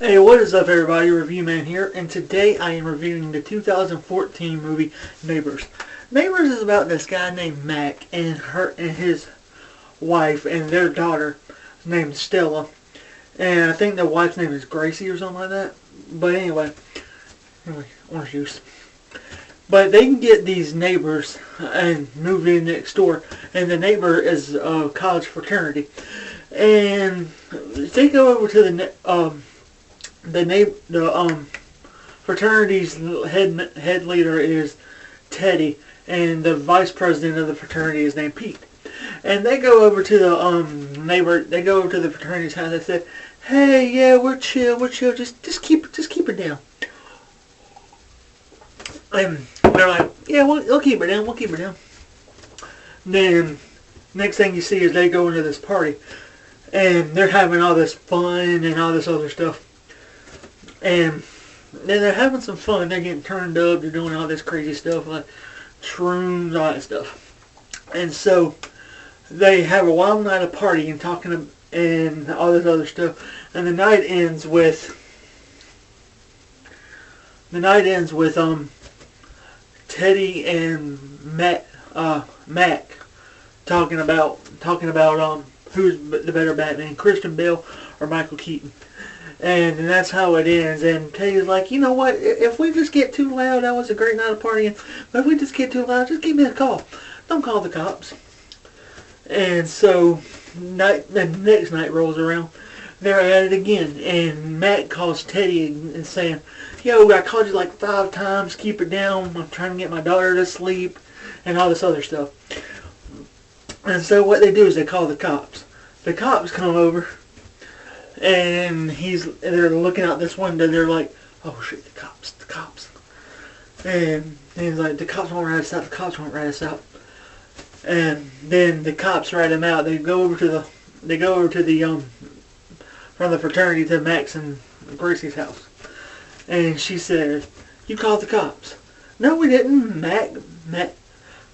Hey, what is up everybody, Review Man here, and today I am reviewing the 2014 movie Neighbors. Neighbors is about this guy named Mac and his wife and their daughter named Stella. And I think the wife's name is Gracie or something like that. But anyway, orange juice. But they can get these neighbors and move in next door, and the neighbor is a college fraternity. And they go over to the fraternity's head leader is Teddy, and the vice president of the fraternity is named Pete. And they go over to the They go over to the fraternity's house. They say, "Hey, yeah, we're chill. Just keep it down." And they're like, "Yeah, we'll keep it down. We'll keep it down." Then next thing you see is they go into this party, and they're having all this fun and all this other stuff. And then they're having some fun. They're getting turned up. They're doing all this crazy stuff like shrooms, all that stuff. And so they have a wild night of partying and talking and all this other stuff. And the night ends with Teddy and Mac talking about who's the better Batman, Christian Bale or Michael Keaton. And that's how it ends. And Teddy's like, you know what? If we just get too loud, that was a great night of partying. But if we just get too loud, just give me a call. Don't call the cops. And so the next night rolls around. They're at it again. And Matt calls Teddy and saying, "Yo, I called you like 5 times. Keep it down. I'm trying to get my daughter to sleep." And all this other stuff. And so what they do is they call the cops. The cops come over. And they're looking out this window. They're like, "Oh shit, the cops. And he's like, "The cops won't rat us out. The cops won't rat us out." And then the cops rat him out. They go over to the from the fraternity to Max and Gracie's house. And she said, "You called the cops." "No, we didn't, Mac.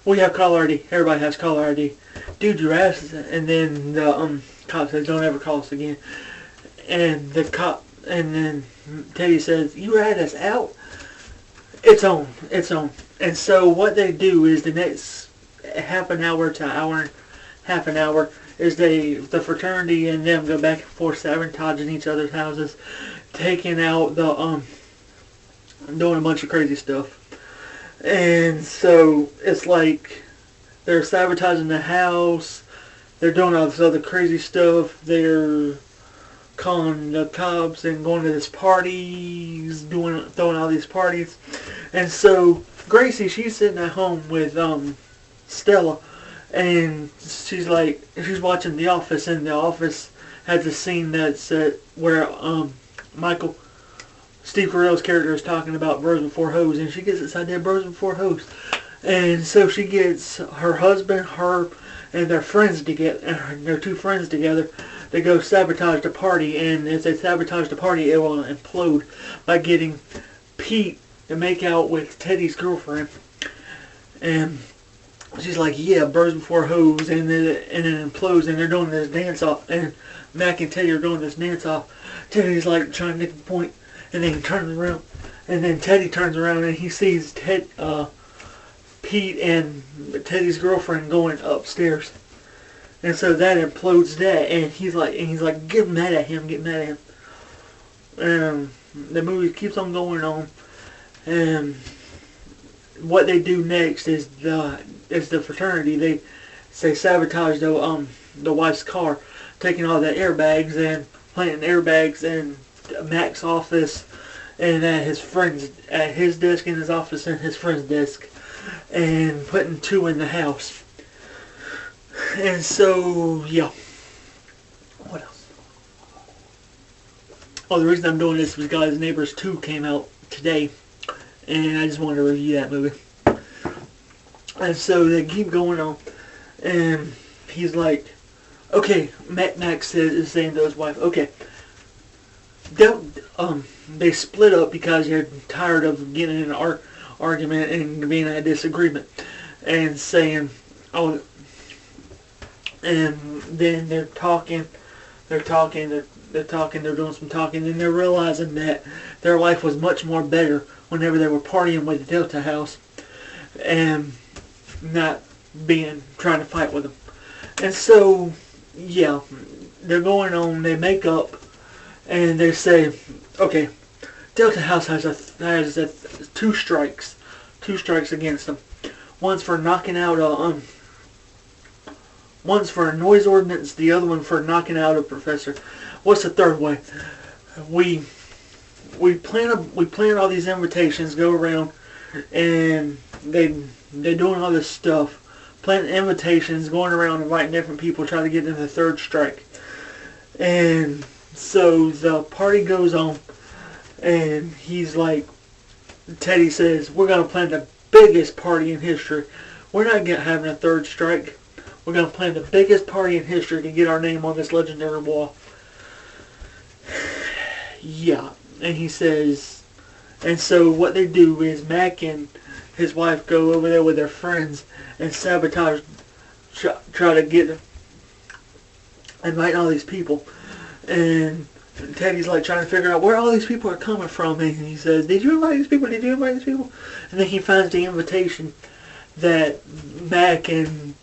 We have caller ID. Everybody has caller ID. Dude, your ass is..." And then the cop says, "Don't ever call us again." And then Teddy says, "You rat us out? It's on. And so what they do is the next half an hour is the fraternity and them go back and forth sabotaging each other's houses, taking out doing a bunch of crazy stuff. And so it's like they're sabotaging the house, they're doing all this other crazy stuff, they're calling the cops and going to this parties, throwing all these parties. And so Gracie, she's sitting at home with Stella, and she's watching The Office, and The Office has a scene where Steve Carell's character is talking about Bros Before Hoes, and she gets this idea, Bros Before Hoes. And so she gets her husband, her, and their friends together, their 2 friends together. They go sabotage the party, and if they sabotage the party, it will implode by getting Pete to make out with Teddy's girlfriend. And she's like, "Yeah, Birds Before Hoes," and then it implodes, and they're doing this dance off, and Mac and Teddy are doing this dance off. Teddy's like trying to make a point, and then he turns around, and then Teddy turns around, and he sees Pete and Teddy's girlfriend going upstairs. And so that implodes that, and he's like, "Get mad at him. And the movie keeps on going on, and what they do next is the fraternity. They sabotage the wife's car, taking all the airbags and planting airbags in Mac's office, and at his desk in his office and his friend's desk, and putting 2 in the house. And so, yeah. What else? Oh, the reason I'm doing this is because Neighbors 2 came out today, and I just wanted to review that movie. And so they keep going on, and he's like, "Okay," Max is saying to his wife, "Okay, they split up because they're tired of getting in an argument and being in a disagreement," and saying, "Oh." And then they're talking, they're doing some talking, and they're realizing that their life was much more better whenever they were partying with the Delta House and not trying to fight with them. And so, yeah, they're going on, they make up, and they say, okay, Delta House has two strikes against them. One's for knocking out one's for a noise ordinance, the other one for knocking out a professor. What's the third way? We plan all these invitations, go around, and they're doing all this stuff, planning invitations, going around inviting different people, trying to get into the third strike. And so the party goes on, and he's like, Teddy says, we're going to plan the biggest party in history. We're not having a third strike. We're going to plan the biggest party in history to get our name on this legendary wall. Yeah. And he says, and so what they do is Mac and his wife go over there with their friends and sabotage, try to invite all these people. And Teddy's like trying to figure out where all these people are coming from. And he says, did you invite these people? Did you invite these people? And then he finds the invitation that Mac and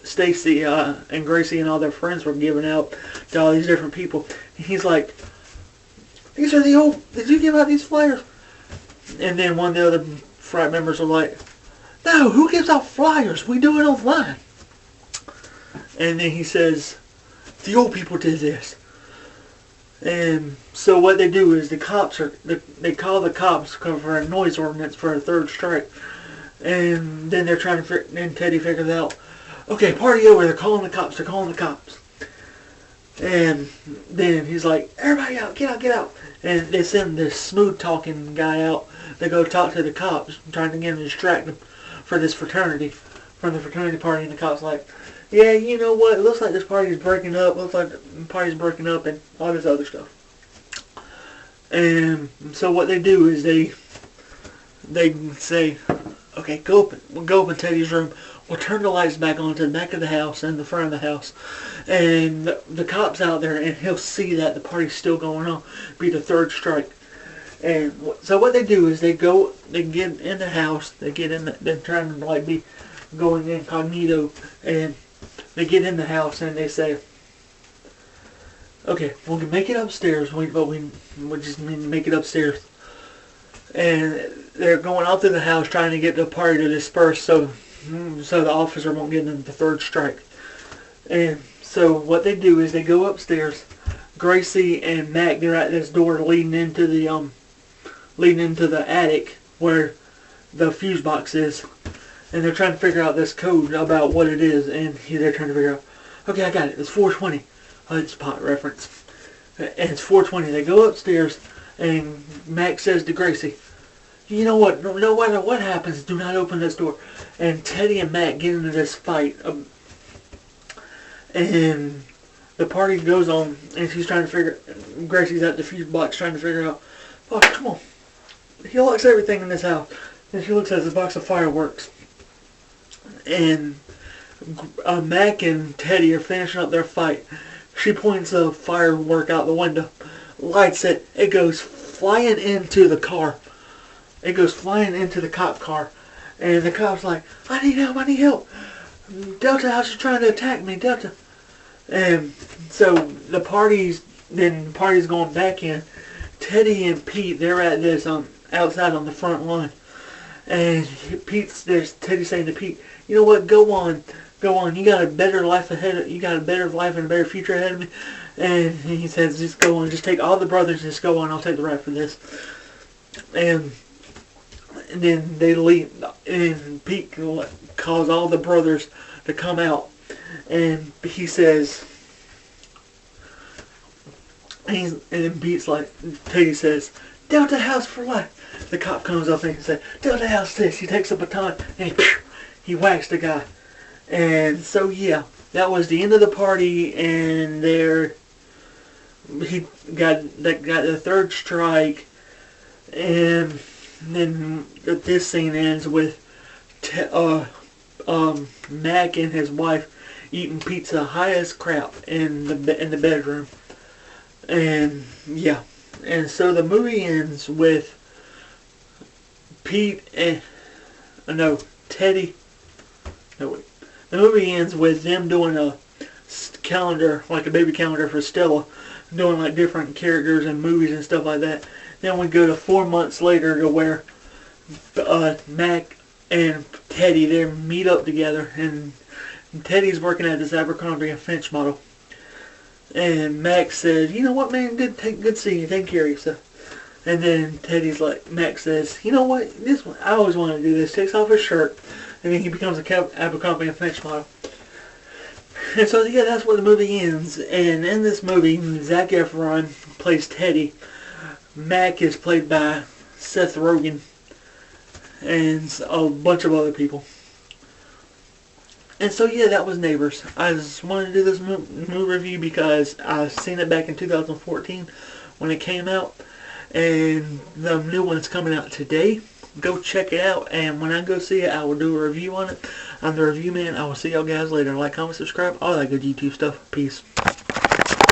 Stacy and Gracie and all their friends were giving out to all these different people. And he's like, these are the old, did you give out these flyers? And then one of the other frat members are like, no, who gives out flyers? We do it online. And then he says, the old people did this. And so what they do is they call the cops for a noise ordinance for a third strike. And then then Teddy figures out, okay, party over, they're calling the cops. And then he's like, everybody out, get out. And they send this smooth talking guy out to go talk to the cops, trying to get him to distract them from the fraternity party. And the cops like, yeah, you know what, it looks like this party's breaking up, and all this other stuff. And so what they do is they say, okay, we'll go up in Teddy's room, we'll turn the lights back on to the back of the house and the front of the house, and the cop's out there, and he'll see that the party's still going on, be the third strike. And so what they do is they get in the house, they're trying to like be going incognito, and they get in the house and they say, okay, we'll make it upstairs, but we just need to make it upstairs. And they're going out through the house trying to get the party to disperse so the officer won't get into the third strike. And so what they do is they go upstairs. Gracie and Mac, they're at this door leading into the attic where the fuse box is. And they're trying to figure out this code about what it is. And they're trying to figure out, okay, I got it. It's 420. It's a pot reference. And it's 420. They go upstairs, and Mac says to Gracie, you know what? No matter what happens, do not open this door. And Teddy and Mac get into this fight. And the party goes on, and she's trying to Gracie's at the fuse box trying to figure out, oh, come on. He locks everything in this house. And she looks at the box of fireworks. And Mac and Teddy are finishing up their fight. She points a firework out the window, lights it. It goes flying into the car. It goes flying into the cop car. And the cop's like, I need help. Delta House is trying to attack me, Delta. And so the party's going back in. Teddy and Pete, they're at this outside on the front lawn. And Teddy saying to Pete, you know what, go on. You got a better life ahead. You got a better life and a better future ahead of me. And he says, just go on. Just take all the brothers. Just go on. I'll take the rap for this. And then they leave. And Pete calls all the brothers to come out. And he says, and then Pete's like, Teddy says, Delta House for life. The cop comes up and he says, Delta House this. He takes a baton and he whacks the guy. And so yeah, that was the end of the party, and he got the third strike, and then this scene ends with Mac and his wife eating pizza high as crap in the bedroom. And yeah, and so the movie ends with Pete and no Teddy. No wait, the movie ends with them doing a calendar, like a baby calendar for Stella, doing like different characters and movies and stuff like that. Then we go to 4 months later to where Mac and Teddy they meet up together, and Teddy's working at this Abercrombie and Finch model. And Max said, "You know what, man? Good seeing you. Take care of yourself." And then Teddy's like, Max says, "You know what? This one, I always wanted to do this." Takes off his shirt, and then he becomes a Abercrombie and Finch model. And so yeah, that's where the movie ends. And in this movie, Zac Efron plays Teddy. Mac is played by Seth Rogen and a bunch of other people. And so yeah, that was Neighbors. I just wanted to do this movie review because I seen it back in 2014 when it came out, and the new one's coming out today. Go check it out, and when I go see it, I will do a review on it. I'm the Review Man. I will see y'all guys later. Like, comment, subscribe, all that good YouTube stuff. Peace.